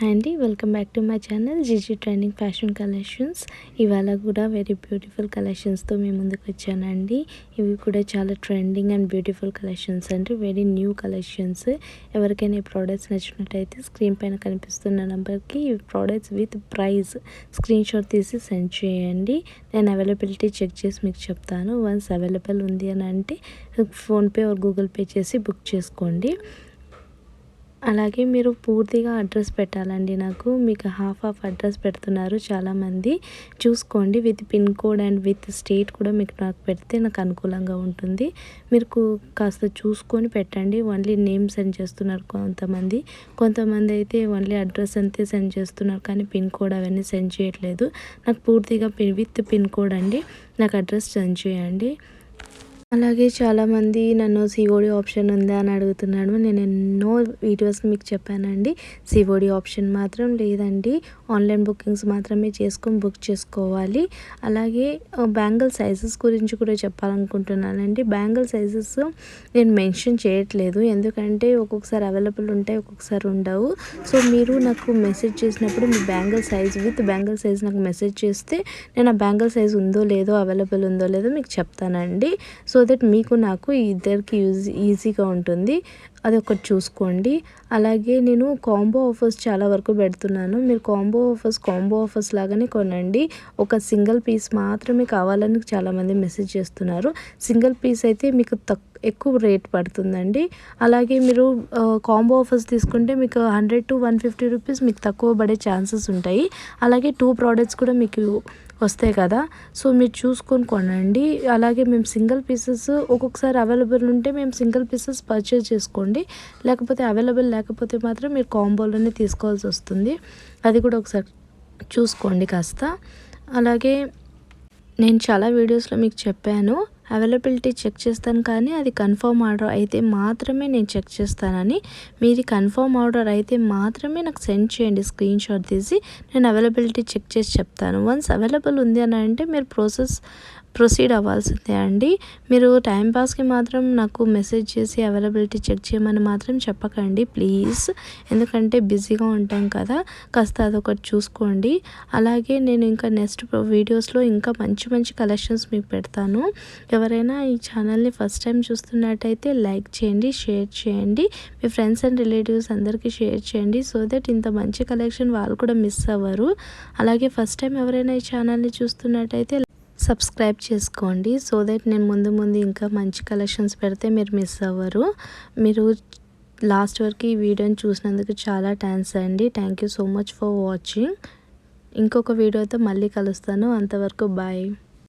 Hi అండి, welcome back to my channel GG trending fashion collections. ఇవాళ కూడా very beautiful కలెక్షన్స్తో మేము ముందుకు వచ్చానండి. ఇవి కూడా చాలా ట్రెండింగ్ అండ్ బ్యూటిఫుల్ కలెక్షన్స్ అండి, వెరీ న్యూ కలెక్షన్స్. ఎవరికైనా ఈ ప్రోడక్ట్స్ నచ్చినట్టయితే స్క్రీన్ పైన కనిపిస్తున్న నెంబర్కి ఈ products with price screen shot తీసి సెండ్ చేయండి. నేను అవైలబిలిటీ చెక్ చేసి మీకు చెప్తాను. వన్స్ అవైలబుల్ ఉంది అని అంటే ఫోన్పే ఆర్ గూగుల్ పే చేసి బుక్ చేసుకోండి. అలాగే మీరు పూర్తిగా అడ్రస్ పెట్టాలండి. మీకు హాఫ్ అడ్రస్ పెడుతున్నారు చాలామంది. చూసుకోండి, with pin code and with state కూడా నాకు పెడితే నాకు అనుకూలంగా ఉంటుంది. మీరు కాస్త చూసుకొని పెట్టండి. ఓన్లీ నేమ్ సెండ్ చేస్తున్నారు కొంతమంది అయితే ఓన్లీ అడ్రస్ అంతే సెండ్ చేస్తున్నారు, కానీ పిన్ కోడ్ అవన్నీ సెండ్ చేయట్లేదు. నాకు పూర్తిగా విత్ పిన్ కోడ్ అండి, నాకు అడ్రస్ సెండ్ చేయండి. అలాగే చాలామంది నన్ను సిఓడి ఆప్షన్ ఉందా అని అడుగుతున్నాడు. నేను ఎన్నో వీడియోస్ మీకు చెప్పానండి, సిఓడి ఆప్షన్ మాత్రం లేదండి. ఆన్లైన్ బుకింగ్స్ మాత్రమే బుక్ చేసుకోవాలి. అలాగే బ్యాంగిల్ సైజెస్ గురించి కూడా చెప్పాలనుకుంటున్నానండి. బ్యాంగిల్ సైజెస్ నేను మెన్షన్ చేయట్లేదు, ఎందుకంటే ఒక్కొక్కసారి అవైలబుల్ ఉంటాయి, ఒక్కొక్కసారి ఉండవు. సో మీరు నాకు మెసేజ్ చేసినప్పుడు మీ bangle size with bangle size నాకు మెసేజ్ చేస్తే నేను ఆ బ్యాంగిల్ సైజ్ ఉందో లేదో, అవైలబుల్ ఉందో లేదో మీకు చెప్తానండి. సో దట్ మీకు నాకు ఇద్దరికి ఈజీగా ఉంటుంది. అది ఒకటి చూసుకోండి. అలాగే నేను కాంబో ఆఫర్స్ చాలా వరకు పెడుతున్నాను. మీరు కాంబో ఆఫర్స్ లాగానే కొనండి. ఒక సింగిల్ పీస్ మాత్రమే కావాలని చాలామంది మెసేజ్ చేస్తున్నారు. సింగిల్ పీస్ అయితే మీకు ఎక్కువ రేట్ పడుతుందండి. అలాగే మీరు కాంబో ఆఫర్స్ తీసుకుంటే మీకు 100 to 150 రూపీస్ మీకు తక్కువ పడే ఛాన్సెస్ ఉంటాయి. అలాగే 2 ప్రోడక్ట్స్ కూడా మీకు వస్తాయి కదా, సో మీరు చూసుకొని కొనండి. అలాగే మేము సింగిల్ పీసెస్ ఒక్కొక్కసారి అవైలబుల్ ఉంటే మేము సింగిల్ పీసెస్ పర్చేజ్ చేసుకోండి, లేకపోతే అవైలబుల్ లేకపోతే మాత్రం మీరు కాంబోలోనే తీసుకోవాల్సి వస్తుంది. అది కూడా ఒకసారి చూసుకోండి కాస్త. అలాగే నేను చాలా వీడియోస్లో మీకు చెప్పాను, అవైలబిలిటీ చెక్ చేస్తాను, కానీ అది కన్ఫర్మ్ ఆర్డర్ అయితే మాత్రమే నేను చెక్ చేస్తానని. మీది కన్ఫర్మ్ ఆర్డర్ అయితే మాత్రమే నాకు సెండ్ చేయండి స్క్రీన్ షాట్ తీసి. నేను అవైలబిలిటీ చెక్ చేసి చెప్తాను. వన్స్ అవైలబుల్ ఉంది అని అంటే మీరు ప్రొసీడ్ అవ్వాల్సిందే అండి. మీరు టైంపాస్కి మాత్రం నాకు మెసేజ్ చేసి అవైలబిలిటీ చెక్ చేయమని మాత్రం చెప్పకండి ప్లీజ్, ఎందుకంటే బిజీగా ఉంటాం కదా, కాస్త అదొకటి చూసుకోండి. అలాగే నేను ఇంకా నెక్స్ట్ వీడియోస్లో ఇంకా మంచి కలెక్షన్స్ మీకు పెడతాను. ఎవరైనా ఈ ఛానల్ని ఫస్ట్ టైం చూస్తున్నట్టయితే లైక్ చేయండి, షేర్ చేయండి, మీ ఫ్రెండ్స్ అండ్ రిలేటివ్స్ అందరికీ షేర్ చేయండి, సో దట్ ఇంత మంచి కలెక్షన్ వాళ్ళు కూడా మిస్ అవ్వరు. అలాగే ఫస్ట్ టైం ఎవరైనా ఈ ఛానల్ని చూస్తున్నట్టయితే సబ్స్క్రైబ్ చేసుకోండి, సో దట్ నేను ముందు ఇంకా మంచి కలెక్షన్స్ పెడితే మీరు మిస్ అవ్వరు. మీరు లాస్ట్ వరకు ఈ వీడియోని చూసినందుకు చాలా థ్యాంక్స్ అండి. Thank you so much for watching. ఇంకొక వీడియోతో మళ్ళీ కలుస్తాను. అంతవరకు బాయ్.